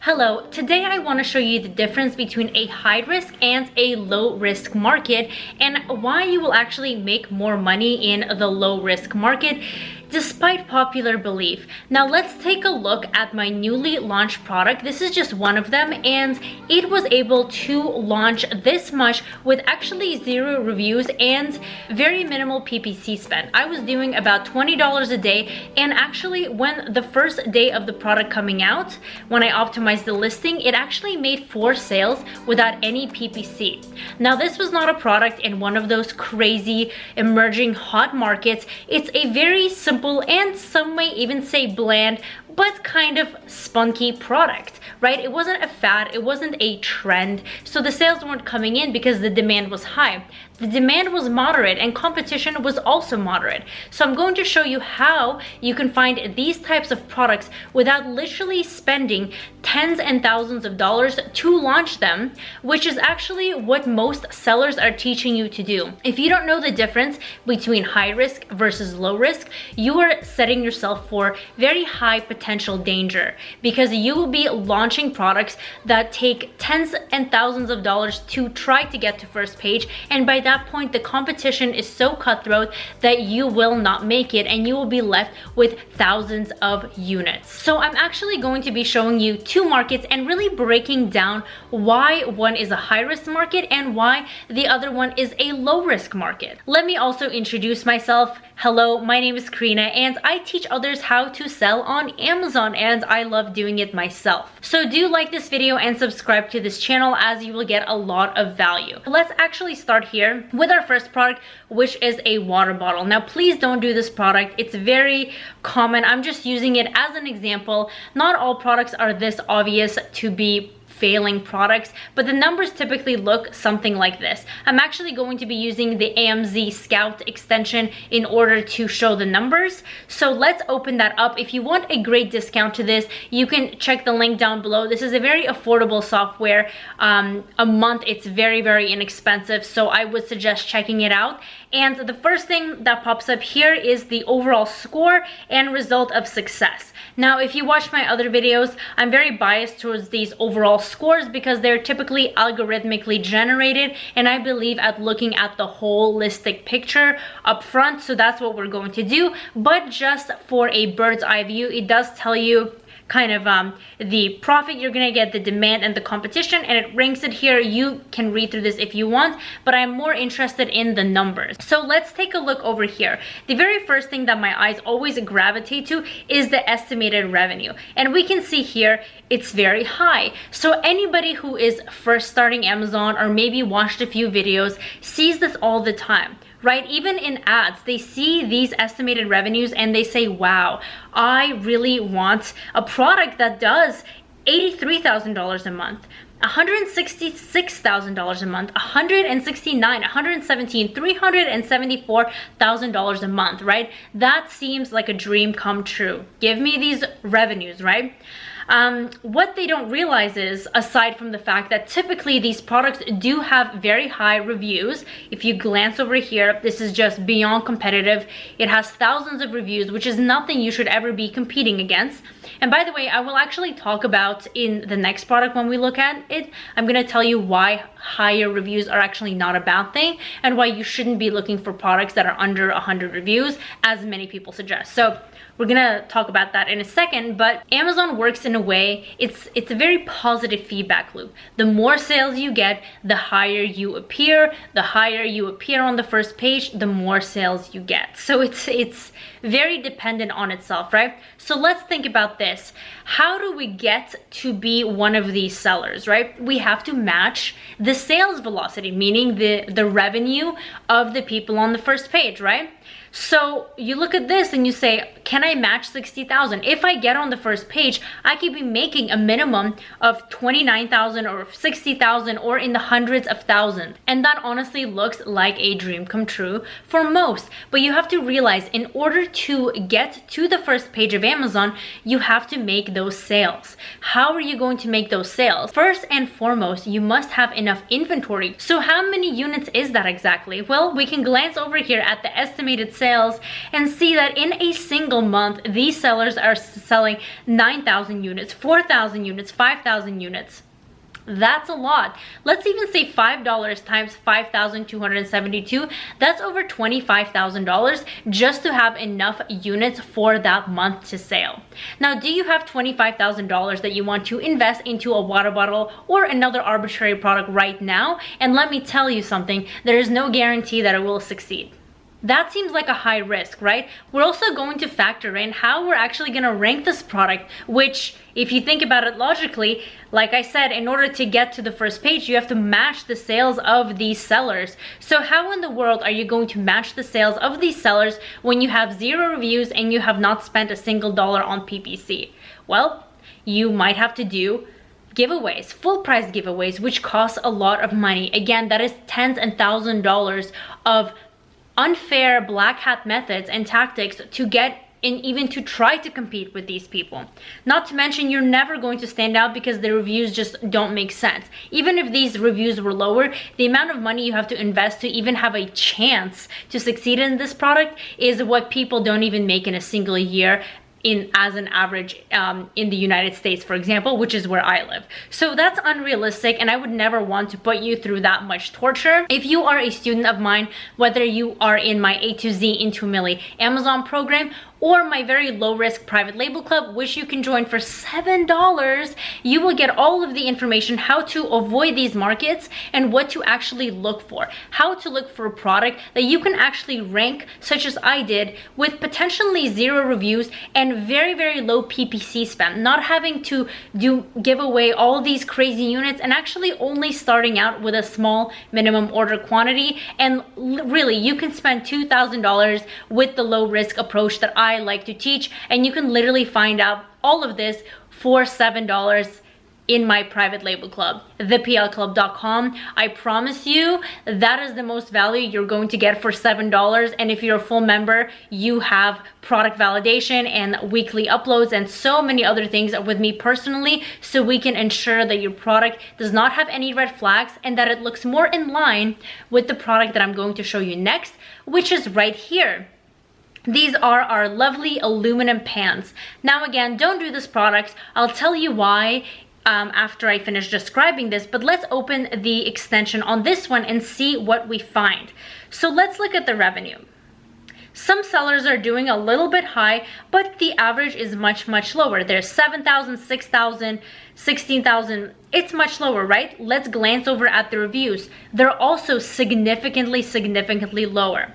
Hello, today I want to show you the difference between a high risk and a low risk market and why you will actually make more money in the low risk market despite popular belief. Now let's take a look at my newly launched product. This is just one of them and it was able to launch this much with actually 0 reviews and very minimal PPC spend. I was doing about $20 a day, and actually when the first day of the product coming out, when I optimized the listing, it actually made 4 sales without any PPC. Now this was not a product in one of those crazy emerging hot markets. It's a very simple and some may even say bland but kind of spunky product, right? It wasn't a fad, it wasn't a trend, so the sales weren't coming in because the demand was high. The demand was moderate and competition was also moderate. So I'm going to show you how you can find these types of products without literally spending tens and thousands of dollars to launch them, which is actually what most sellers are teaching you to do. If you don't know the difference between high risk versus low risk, you are setting yourself for very high potential danger, because you will be launching products that take tens and thousands of dollars to try to get to first page, and by that point the competition is so cutthroat that you will not make it and you will be left with thousands of units. So I'm actually going to be showing you 2 markets and really breaking down why one is a high risk market and why the other one is a low risk market. Let me also introduce myself. Hello, my name is Karina and I teach others how to sell on Amazon, and I love doing it myself. So do like this video and subscribe to this channel, as you will get a lot of value. Let's actually start here with our first product, which is a water bottle. Now please don't do this product. It's very common. I'm just using it as an example. Not all products are this obvious to be failing products, but the numbers typically look something like this. I'm actually going to be using the AMZ Scout extension in order to show the numbers. So let's open that up. If you want a great discount to this, you can check the link down below. This is a very affordable software. A month, it's very inexpensive, so I would suggest checking it out. And the first thing that pops up here is the overall score and result of success. Now, if you watch my other videos, I'm very biased towards these overall scores because they're typically algorithmically generated, and I believe at looking at the holistic picture up front. So that's what we're going to do. But just for a bird's eye view, it does tell you kind of the profit you're gonna get, the demand and the competition, and it ranks it here. You can read through this if you want, but I'm more interested in the numbers. So let's take a look over here. The very first thing that my eyes always gravitate to is the estimated revenue, and we can see here it's very high. So anybody who is first starting Amazon or maybe watched a few videos sees this all the time, right? Even in ads, they see these estimated revenues and they say, wow, I really want a product that does $83,000 a month, $166,000 a month, $169,000, $117,000, $374,000 a month, right? That seems like a dream come true. Give me these revenues, right? What they don't realize is, aside from the fact that typically these products do have very high reviews, if you glance over here, this is just beyond competitive. It has thousands of reviews, which is nothing you should ever be competing against. And by the way, I will actually talk about in the next product when we look at it, I'm going to tell you why higher reviews are actually not a bad thing and why you shouldn't be looking for products that are under 100 reviews, as many people suggest. So we're gonna talk about that in a second, but Amazon works in a way, it's a very positive feedback loop. The more sales you get, the higher you appear. The higher you appear on the first page, the more sales you get. So it's very dependent on itself, right? So let's think about this. How do we get to be one of these sellers, right? We have to match the sales velocity, meaning the revenue of the people on the first page, right? So you look at this and you say, can I match 60,000? If I get on the first page, I could be making a minimum of 29,000 or 60,000 or in the hundreds of thousands. And that honestly looks like a dream come true for most. But you have to realize, in order to get to the first page of Amazon, you have to make those sales. How are you going to make those sales? First and foremost, you must have enough inventory. So how many units is that exactly? Well, we can glance over here at the estimated sales and see that in a single month, these sellers are selling 9,000 units, 4,000 units, 5,000 units. That's a lot. Let's even say $5 times 5,272. That's over $25,000 just to have enough units for that month to sell. Now, do you have $25,000 that you want to invest into a water bottle or another arbitrary product right now? And let me tell you something, there is no guarantee that it will succeed. That seems like a high risk, right? We're also going to factor in how we're actually going to rank this product, which if you think about it logically, like I said, in order to get to the first page, you have to match the sales of these sellers. So how in the world are you going to match the sales of these sellers when you have 0 reviews and you have not spent a single dollar on PPC? Well, you might have to do giveaways, full price giveaways, which cost a lot of money. Again, that is tens and thousands of dollars of unfair black hat methods and tactics to get in, even to try to compete with these people. Not to mention, you're never going to stand out because the reviews just don't make sense. Even if these reviews were lower, the amount of money you have to invest to even have a chance to succeed in this product is what people don't even make in a single year as an average in the United States, for example, which is where I live. So that's unrealistic, and I would never want to put you through that much torture. If you are a student of mine, whether you are in my A to Z into Millie Amazon program or my very low risk private label club, which you can join for $7, you will get all of the information how to avoid these markets and what to actually look for, how to look for a product that you can actually rank, such as I did, with potentially 0 reviews and very, very low PPC spend, not having to give away all these crazy units and actually only starting out with a small minimum order quantity. And really, you can spend $2,000 with the low risk approach that I like to teach, and you can literally find out all of this for $7 in my private label club, theplclub.com. I promise you that is the most value you're going to get for $7. And if you're a full member, you have product validation and weekly uploads and so many other things with me personally, so we can ensure that your product does not have any red flags and that it looks more in line with the product that I'm going to show you next, which is right here. These are our lovely aluminum pans. Now again, don't do this product. I'll tell you why after I finish describing this, but let's open the extension on this one and see what we find. So let's look at the revenue. Some sellers are doing a little bit high, but the average is much, much lower. There's 7,000, 6,000, 16,000. It's much lower, right? Let's glance over at the reviews. They're also significantly, significantly lower.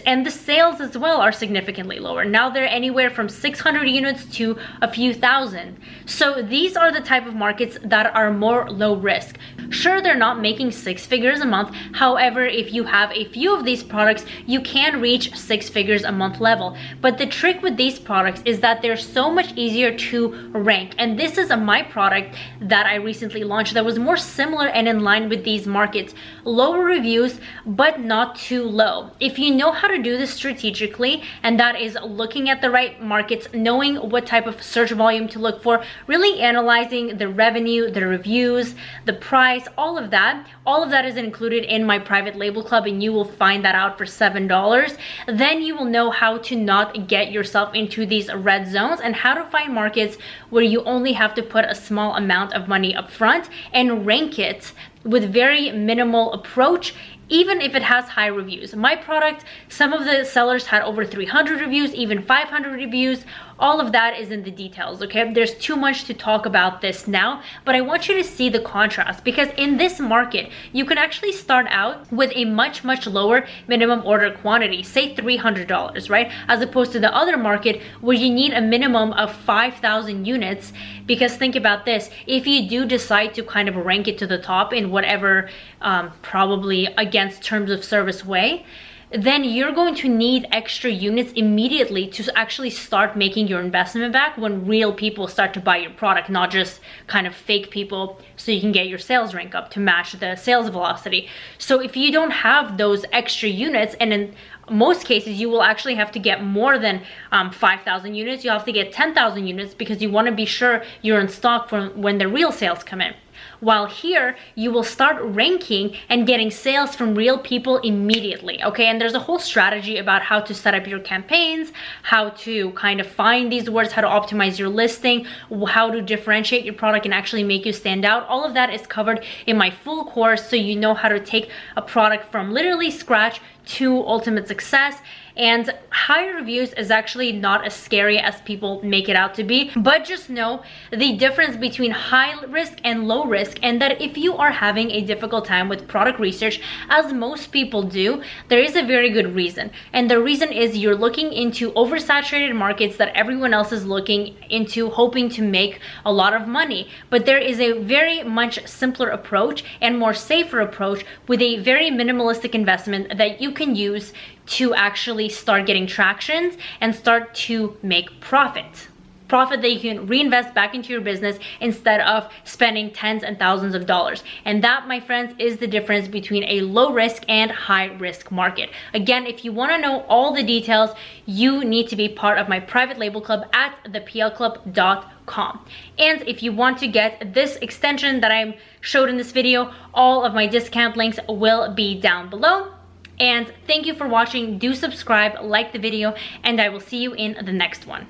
And the sales as well are significantly lower. Now they're anywhere from 600 units to a few thousand. So these are the type of markets that are more low risk. Sure, they're not making 6 figures a month. However, if you have a few of these products, you can reach 6 figures a month level. But the trick with these products is that they're so much easier to rank. And this is my product that I recently launched that was more similar and in line with these markets. Lower reviews, but not too low. If you know how to do this strategically, and that is looking at the right markets, knowing what type of search volume to look for, really analyzing the revenue, the reviews, the price, all of that is included in my private label club, and you will find that out for $7. Then you will know how to not get yourself into these red zones and how to find markets where you only have to put a small amount of money up front and rank it with very minimal approach, even if it has high reviews. My product, some of the sellers had over 300 reviews, even 500 reviews. All of that is in the details, okay? There's too much to talk about this now, but I want you to see the contrast, because in this market, you can actually start out with a much, much lower minimum order quantity, say $300, right? As opposed to the other market where you need a minimum of 5,000 units, because think about this, if you do decide to kind of rank it to the top in whatever probably against terms of service way, then you're going to need extra units immediately to actually start making your investment back when real people start to buy your product, not just kind of fake people, so you can get your sales rank up to match the sales velocity. So if you don't have those extra units, and then most cases, you will actually have to get more than 5,000 units. You have to get 10,000 units because you want to be sure you're in stock for when the real sales come in. While here, you will start ranking and getting sales from real people immediately, okay? And there's a whole strategy about how to set up your campaigns, how to kind of find these words, how to optimize your listing, how to differentiate your product and actually make you stand out. All of that is covered in my full course, so you know how to take a product from literally scratch to ultimate success. And high reviews is actually not as scary as people make it out to be, but just know the difference between high risk and low risk, and that if you are having a difficult time with product research, as most people do, there is a very good reason. And the reason is you're looking into oversaturated markets that everyone else is looking into, hoping to make a lot of money. But there is a very much simpler approach and more safer approach with a very minimalistic investment that you can use to actually start getting tractions and start to make profit that you can reinvest back into your business instead of spending tens and thousands of dollars. And that, my friends, is the difference between a low risk and high risk market. Again, if you want to know all the details, you need to be part of my private label club at theplclub.com. And if you want to get this extension that I showed in this video, all of my discount links will be down below. And thank you for watching. Do subscribe, like the video, and I will see you in the next one.